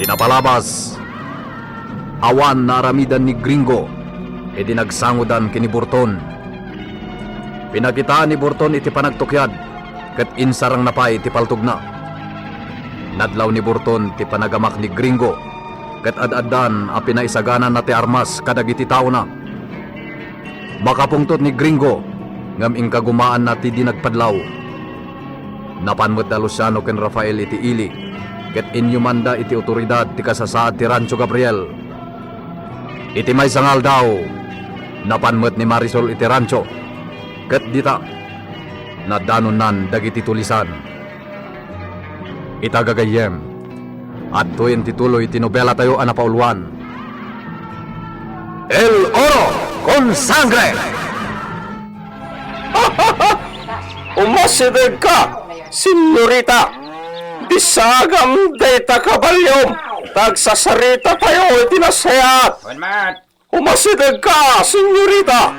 Pinapalabas. Awan na aramidan ni Gringo, edi nagsangudan kini Burton. Pinakitaan ni Burton iti panagtukyad, ket insarang napay iti paltog na. Nadlaw ni Burton ti panagamak ni Gringo, ket ad-addan a pinaisaganan na ti armas kadagiti tao na. Makapungtot ni Gringo, ngam ingkagumaan na ti di nagpadlaw. Napanmet da Luciano ken Rafael iti ili, ket inyumanda iti otoridad ti kasasaad ti Rancho Gabriel. Iti may sangal daw, napanmet ni Marisol iti rancho, ket dita, nadanunan dagiti tulisan. Itagagayem, at tuwin tituloy tinobela tayo anapauluan. El Oro con Sangre! Umasideg ka, senyorita! Bisagam data kabalyom! Tagsasarita tayo itinasayat! Umasideg ka, senyorita!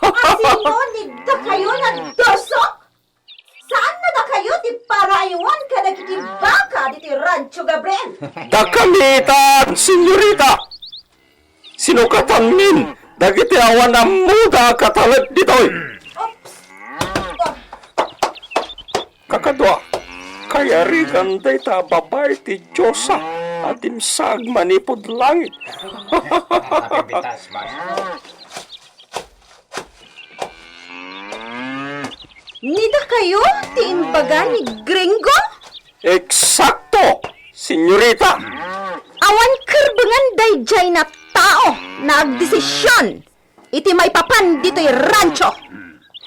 Asinunigda kayo ng dosok? Saan na da kayo ti parayuan ka nagiti baka diti Rancho Gabriel? Dakamitan, senyorita! Sinukatan min, dagiti awan na muda katalag ditoy! Kakadwa, kaya rigan data babay ti Diyosa at imsag manipod langit. Nida kayo ti imbaga ni Gringo? Eksakto, senyorita! Awan kerbengan dayjay na tao na agdesisyon iti may papan dito'y rancho.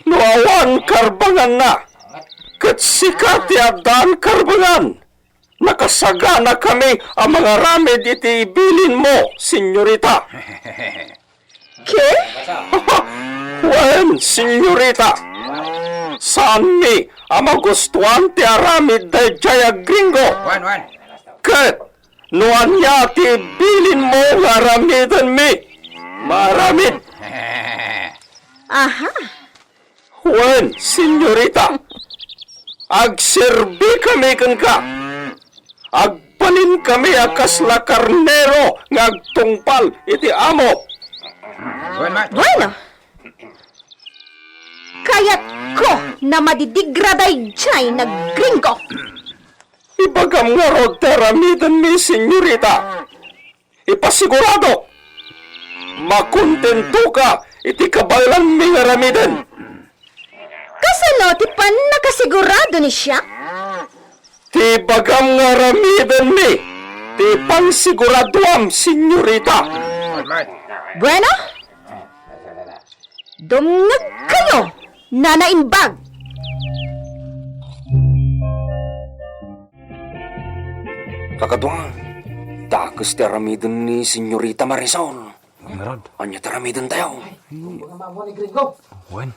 Nuawan karbangan na, kat sikat yadan karbangan. Nakasagana kami ang mga ramid iti bilin mo, senyorita. Ke? Wen, senyorita. Saan mi ang magustuhan ti aramid da jaya Gringo? Kat, nuan niya ti bilin mo nga ramidan mi. Maramid. Aha. Wen, senyorita. Agserbi kami kan ka. Agpanin kami akas la karnero nga agtungpal iti amo. Bueno. Kaya't ko na madidigraday jay na Gringo. Ibagam nga rod teramidan mi, senyorita. Ipasigurado. Makontento ka iti kabalan mi nga ramidan. Kasano ti pan nakasigurado ni siya? Ti bagam nga ramidan mi. Ti pansiguraduam, senyorita. Bueno? Dumngag kayo, nanaimbag. Kakadwa, takas ti ramidan ni senyorita Marisol. Ngarod, Anya ti ramidan tayo. wen,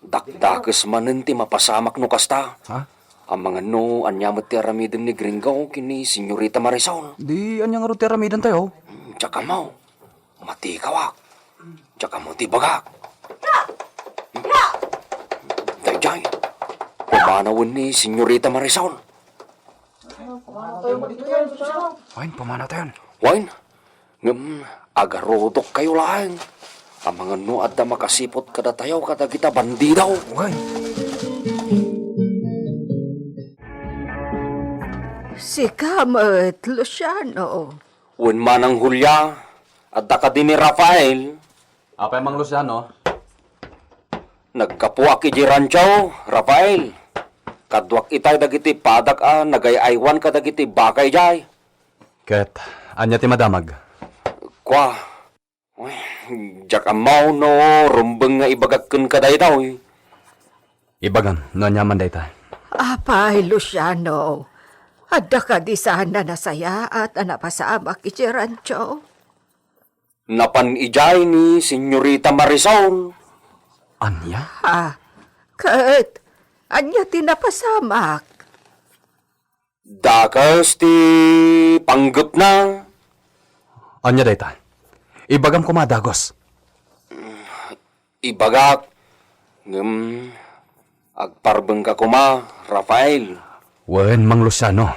Dakdakas manen ti mapasamak no kasta. ha? Ang mga no, anyamot ti ramidan ni Gringo kini senyorita Marisol. Di anyang aro teramidan tayo. Tsaka mo, mati kawak. Tsaka mo ti bagak. Dayjay, pumanawan ni senyorita Marisol. Wen, pumana tayo. Wain, agarodok kayo lang. Ang mga no at na makasipot kada tayo kada kita bandidaw. Wen. Si Kamet, Luciano. Wen manang Hulya, at ka din ni Rafael. Apa emang Luciano? Nagkapuak iji rancho, Rafael. Kadwak itay dagiti padak nagayaywan ka dagiti bakay jay. Ket, anya ti madamag. Kwa, jak amaw no, rumbeng nga ibagakken ka day daw. Ibagam, no anyaman day ta. Apay, Luciano. Adda ka di sana nasaya at anapasamak iti rancho. Napan ijay ni senyorita Marisol. Anya? Ha? Kat, anya tinapasamak. Dakas ti panggap na. Anya day ta. Ibagam ko madagos. Ibagak. Agparbeng ka kuma, Rafael. Wen, Mang Luciano.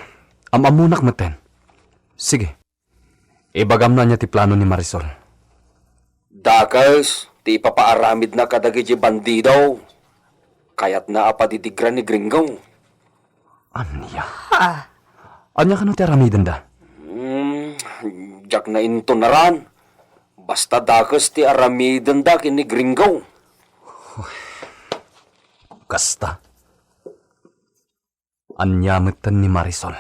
Amamunak maten. Sige. Ibagam na niya ti plano ni Marisol. Dakas, ti papaaramid na kadagi di bandido. Kayat na apadidigran ni Gringo. Anya? Anya ka no ti aramiden da? Jak na into naran. Basta dakas ti aramiden da kini Gringo. Kasta. Anyamutan ni Marisol.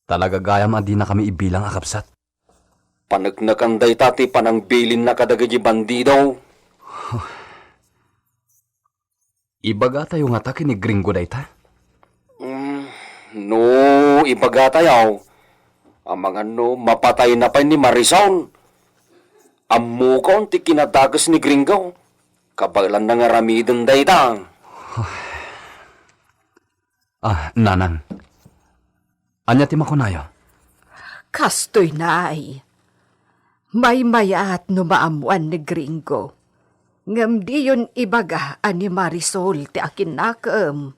Talaga gayam adi na kami ibilang akapsat. Panagnakanday tati panangbilin na kadagi di bandido. Ibaga tayo nga taki ni Gringo day ta? No, ibaga tayaw. Ang mga no, mapatay na pa ni Marisol. Ammo ko ti kinadagas ni Gringo. Kabalan na nga ramidon day ta. Nanan. Anya ti makunayo? Kastoy na ay. May mayat no maamuan ni Gringo. Ngam di yun ibaga ani Marisol ti akin nakam.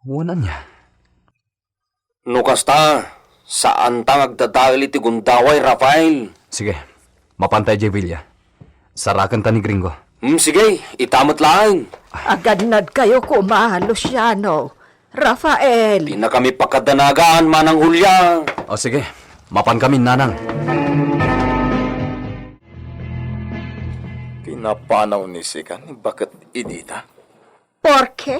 Wala niya. No kasta, saan ta agdadali ti gundaway, Rafael? Sige, mapantay jay Villa. Sarakan ta ni Gringo. Sige, itamot lang. Agad nad kayo kumahal, Luciano. Rafael. Di na kami pakadanagaan manang hulya. O sige, mapan kami nanang. Pinapanaw ni Sika, bakit idita? Porke?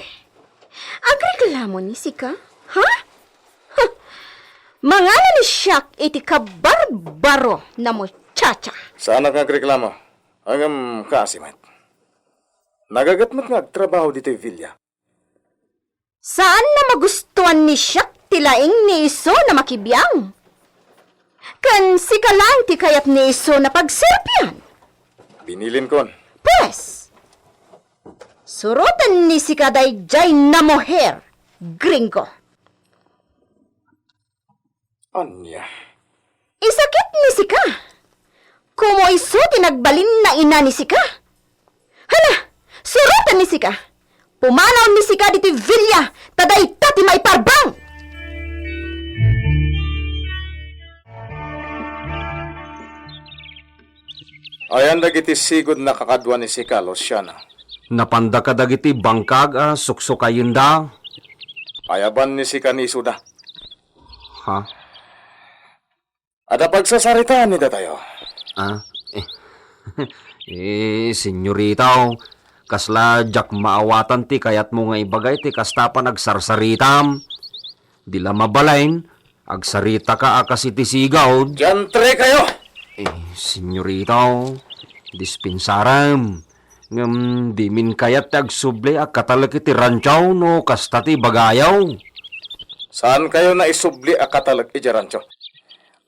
Agreklamo ni Sika? Ha? Mangala ni Shaq iti kabarbaro na muchacha. Saan nagreklamo? Hanggang kasimat. Nagagatmat nga trabaho dito Villa. Saan na magustuhan ni Shaq tilaing ni Iso na makibiyang? Kan Sika lang ti kayat ni Iso na pagserpyan. Binilin kon. Pues, surutan ni Sika dayjay na moher, Gringo. Anya? Isakit ni Sika. Kumo Iso tinagbalin na ina ni Sika. Hala, surutan ni Sika. Pumanaw ni Sika diti Villa, taday tati maiparbang. Ayan dagiti sigod na kakadwa ni Sika, Luciano. Napanda ka dagiti bangkag, suksukayin da. Ayaban ni Sika ni Suda. Ha? Ada pagsasaritaan ni tayo. Senyorita, kasla jak maawatan ti kayat mo nga ibagay ti kasta pa nagsarsaritam. Dila mabalain, agsarita ka akas iti sigaw. Diyantre kayo! Senyorita, dispensaram. Ngam di min kayat ti agsuble akatalak iti ranchaw no kasta ti bagayaw. Saan kayo na isubli akatalag ijarancho?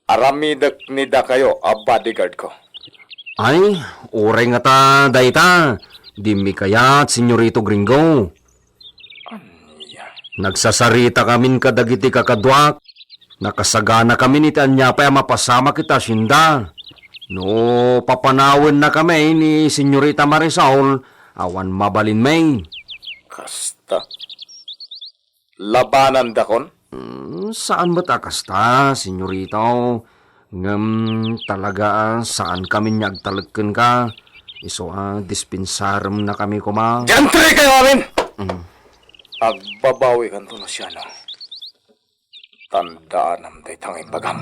Aramidak ni da kayo a bodyguard ko. Ay, oray nga ta, dayta. Di mi kayat, senyorito Gringo. Nagsasarita kamin kadagiti kakadwak. Nakasagana kami ni Tanya pa mapasama kita sinda. No, papanawin na kami ni senyorita Marisol. Awan mabalin may. Kasta. Labanan dakon? Saan ba takasta, senyorito? Ngam talaga saan kami nyagtalagkan ka? Iso dispensaram na kami kuma. Diyantre kayo amin! Agbabawi kan to, Luciano. Tandaan ang daytang bagam.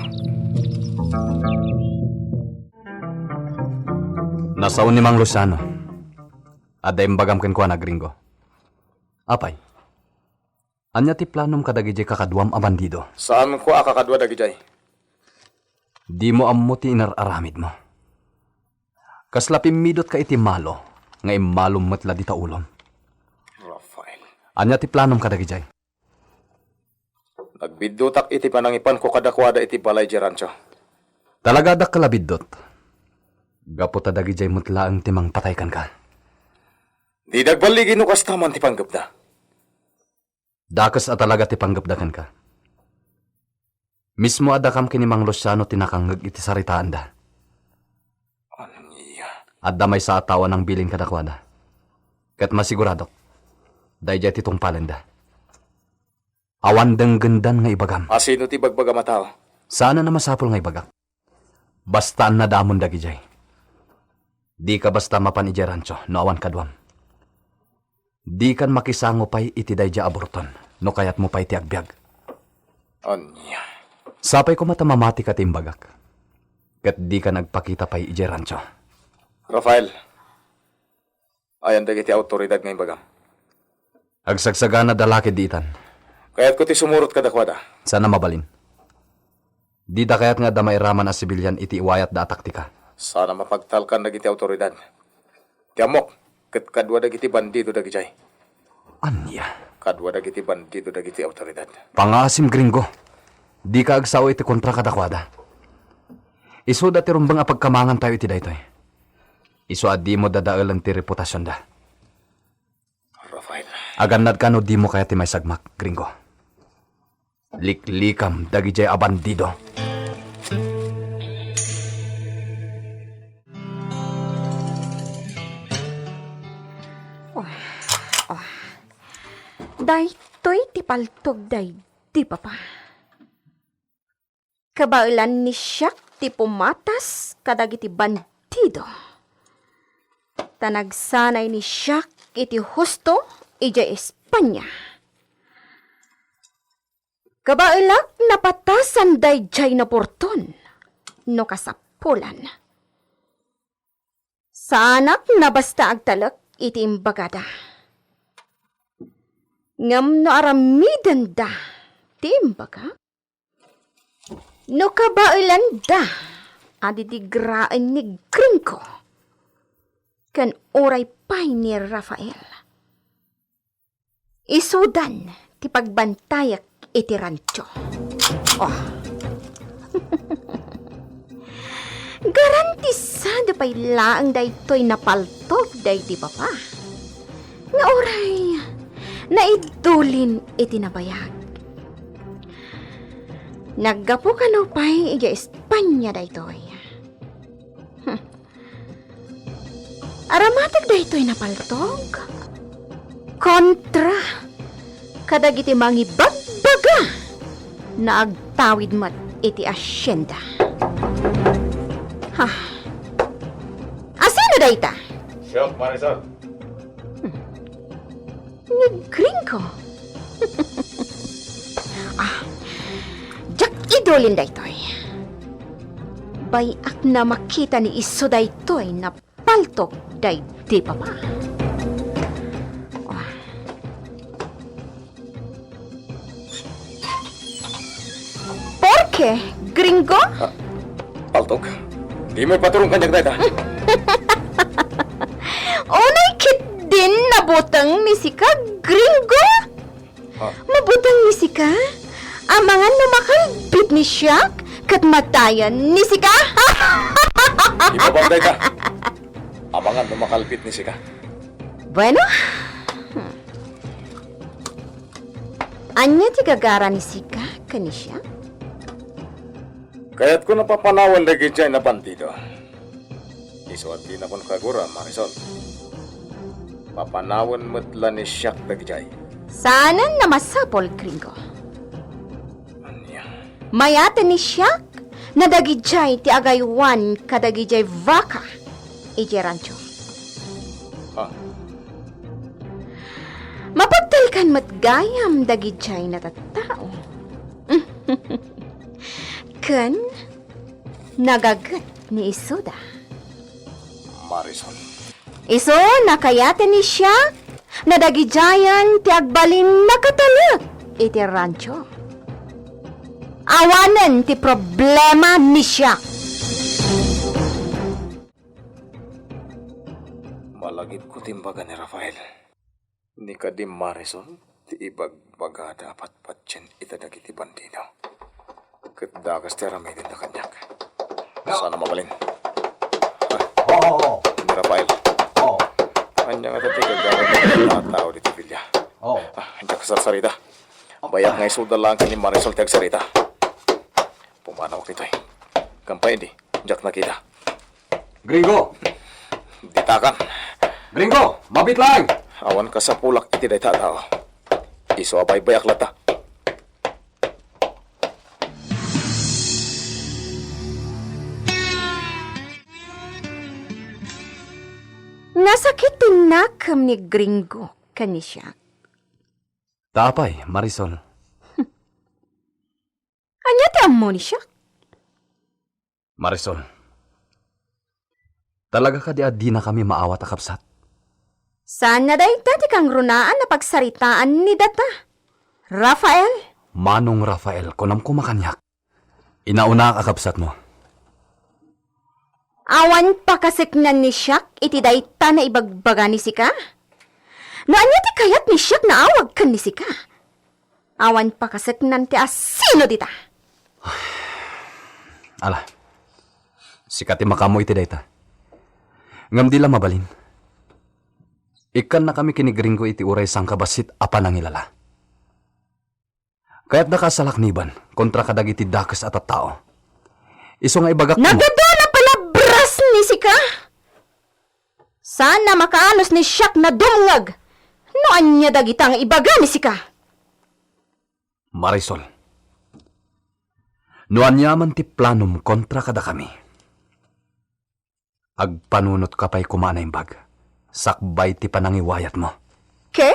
Nasaon ni Mang Luciano. Ada imbagam ken kuana Gringo. Apay? Anya ti planom kadagiti kakadwam a bandido. Saan ko akakadwa dagijay? Di mo ammo ti inararamid mo. Kaslapim midot ka iti malo, nga imalom matla di taulom. Rafael. Anya ti planom kadagijay. Nagbidutak iti panangipan ko kadakwada iti balay jerancho. Talaga da kalabidot. Gapo tadagijay mutla ang timang pataykan ka. Di dagbaligi no kastaman ti panggapda. Dakas at talaga ti panggapdakan ka. Mismo adakam kini Mang Luciano tinakangag iti saritaan da. Anya? Adda may sa atawan ng bilin kadakwada. Kat masiguradok, dahil titong palenda. Awan deng gendan nga ibagam. Asino ti bagbaga matao? Sana na masapol nga ibagak. Bastaan na damon dagi jay. Di ka basta mapan iti rancho, no awan kadwam. Di kan makisango pay iti dayja aborton, no kayat mo pay ti agbyag. Anya. Sapay ko matamamati ka timbagak. Kat di ka nagpakita pay iti rancho. Rafael, ayan dagiti autoridad nga bagam. Agsagsagana dalaki diitan. Kaya't ko ti sumurot kadakwada. Sana mabalin. Di da kayat nga damay raman a sibilyan iti iwayat da ataktika. Sana mapagtalkan dagiti autoridad. Tiamok, ket kadwa dagiti bandido dagiti jay. Anya? Kadwa dagiti bandido dagiti autoridad. Pangasim gringo. Di ka agsaw iti kontra kadakwada. Iso da ti rumbang apagkamangan tayo iti daytoy. Iso di mo dadaalan ti reputasyon da. Rafael. Agannad ka no di mo kaya ti may sagmak, gringo. Liklikam dagi jay abandido. Daytoy ti paltog day, di pa pa. Kabailan ni siyak ti pumatas kadagiti bandido. Tanagsanay ni siyak iti husto ija Espanya. Kabailak napatasan day jay na porton no kasapulan. Sanak na basta agtalak iti imbagada. Ngam no aramidan da, timbaga? No kabailan da, aditigraan ni Gringo. Kan oray pay ni Rafael. Isudan, ti pagbantayak iti rancho. Oh. Garantisado pa'y laang daytoy napaltog day ti papa. Nga oray, naidulin iti nabayag. Naggapo ka no pa'y iya Espanya daytoy. Aramatag daytoy napaltog. Kontra, kadagiti mangibagbaga na agtawid mat iti asyenda. Ha? Asino dayta? Siyok, Marisol. Ni Gringo. Jak idolin daytoy. Bayak na makita ni iso daytoy na paltok day di pa pa. Porke, Gringo? Paltok. Di mo paturong kanyag dayta. Unay kit din nabutang ni sika, Gringo? Mabutang ni sika? Amangan na makalbit ni siyak kat matayan ni sika? Di mo ba dayta? Abangan na makalpit ni Sika. Bueno. Anya ti gagara ni sika kanisya? Kaya't ko napapanawan lagi dyan na bandido. Isuat din akong kagura, Marisol. Papanawan mo't ni siyak lagi dyan. Sana na masapol, Gringo. Anya. Mayata ni siyak na dagijay ti agaywan kadagijay vaka iti rancho. Ha? Mapagtalkan matgayam dagijay na tattao. Kan nagagat ni Isoda. Marisol. Iso nakayatan ni siya na dagijayan ti agbalin nakatalak iti rancho. Awanan ti problema ni siya. Malagip ko timbaga ni Rafael. Ni ka di Marisol, ti ibagbaga dapat patsin itadag iti bandido. Kadagas ti aramidin na kanyak. Sana mabalin. Oo. Ni Rafael. Oo. Kanya nga tati kagawad na mga tao dito, Villa. Oo. Hindi ka sarsarita. Bayat nga isuda lang ka ni Marisol ti agsarita. Pumanaw kita eh. Kampay di, Jack nakita. Gringo! Ditakan. Gringo! Mabit lang! Awan ka sa pulak iti day tao. Iso abay bayak lata. sakit tinakam ni Gringo kani siya. Tapay, Marisol. Anya ti ammo ni siya? Marisol. Talaga ka di na kami maawat a kapsat. Saan na dahi ti kang runaan na pagsaritaan ni data? Rafael? Manong Rafael, kunam ko makanyak. Inauna ka kapsat mo. Awan pa kasiknan ni Siak iti dayta na ibagbaga ni Sika? No anya ti kayat ni Siak na awag kan ni Sika? Awan pa kasiknan ti asino dita? Ala, sikati makamo iti dayta. Ngam di lang mabalin. Ikan na kami kinigringo iti uray sang kabasit apa nang ilala. Kaya't nakasalakniban kontra kadagiti dakes at tao. Iso nga ibagak mo. Nagadala pala bras ni Sika? Sana makaanos ni Siak na dumngag. No anya dagitang ibaga ni Sika? Marisol. Nuan yaman ti planum kontra kada kami. Agpanunot ka pa'y kumanay bag. Sakbay ti panangiwayat mo. Ke?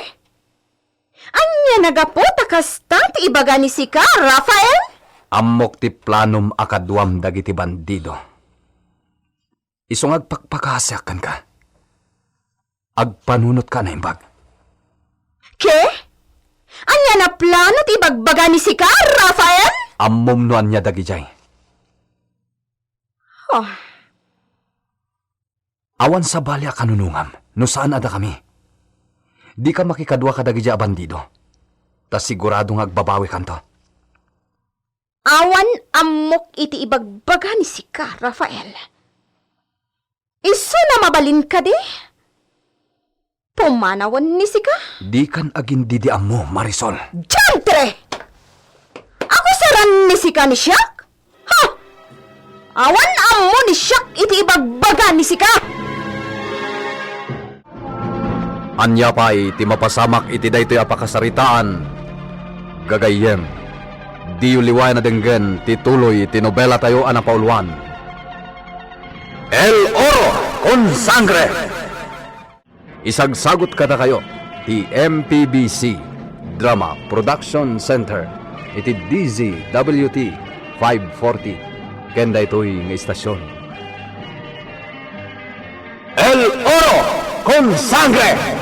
Anya nagapota kasta ti ibaga ni Sika, Rafael? Amok ti planum akadwam dagiti bandido. Isong agpakpakasyakan ka. Agpanunot ka na imbag. Ke? Anya na plano ti ibagbaga ni Sika, Rafael? Ammom nuan niya dagijay. Oh, Awan sa balya kanunungam, no saan ada kami. Di ka makikadwa ka dagija bandido. Tas siguradong agbabawi kanto. awan amok iti ibagbaga ni Sika, Rafael. Iso na mabalin ka di? Pumanawan ni Sika? Di kan agin didiam mo, Marisol. Diyantre! Ako saran ni Sika ni Siak? Ha? Awan amo ni Siak iti ibagbaga ni Sika? Anya pa'y ti mapasamak iti daytoy apakasaritaan. Gagayem, di uliway na denggen ti tuloy ti nobela tayo anapauluan. El Oro con Sangre! Isagsagot kada kayo ti MPBC Drama Production Center iti DZWT 540 kenda ito'y ng istasyon. El Oro con Sangre!